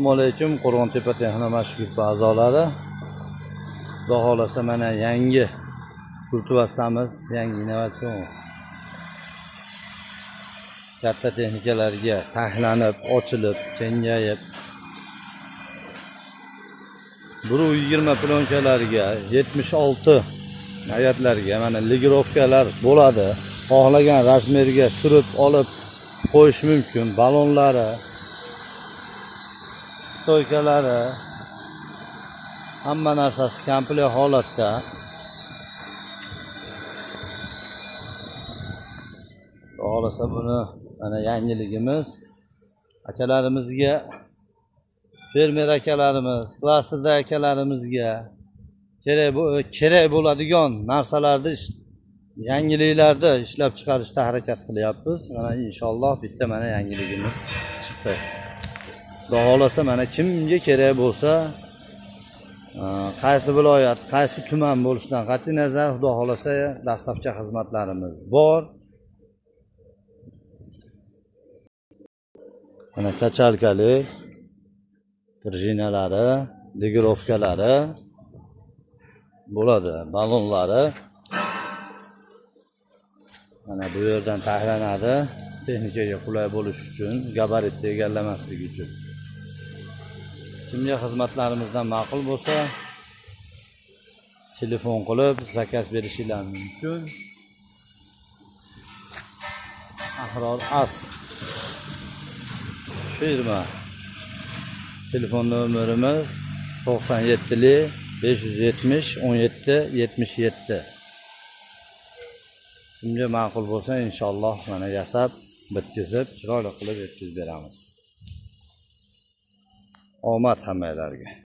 Assalomu alaykum, Qo'rg'ontepa texnomashq guruhi a'zolari. Xudo xolasa mana yangi kultivasamiz, yangi innovatsion katta texnikalarga taxlanib, ochilib, kengayib 120 plonkalarga, 76 hayatlarga mana ligirovkalar bo'ladi. Xohlagan razmerga surib olib qo'yish mumkin. Balonlari, stoykalari, hamma narsasi komplet holatda. Xohlasa buni mana yangiligimiz akalarimizga, fermer akalarimiz, klasterda akalarimizga kerak bo'ladigan narsalarni yangiliklarda ishlab chiqarishga harakat qilyapmiz. Mana inshaalloh bitta mana yangiligimiz chiqdi. Xudo xolasa mana kimga kerak bo'lsa, qaysi viloyat, qaysi tuman bo'lishidan qat'iy nazar, xudo xolasa dastlabki xizmatlarimiz bor. Mana kachalkali prujinalari, ligirovkalari bo'ladi, balonlari mana bu yerdan taxlanadi, texnikaga qulay bo'lish uchun, gabaritni egallamaslik uchun. Kimga xizmatlarimizdan ma'qul bo'lsa, telefon qilib zakaz berishingiz mumkin. Ahror As firma telefon nomerimiz 97 570 17 77. Kimga ma'qul bo'lsa inshaalloh mana yasab, bitkizib, chiroyli qilib yetkazib beramiz. Omad hammalarga.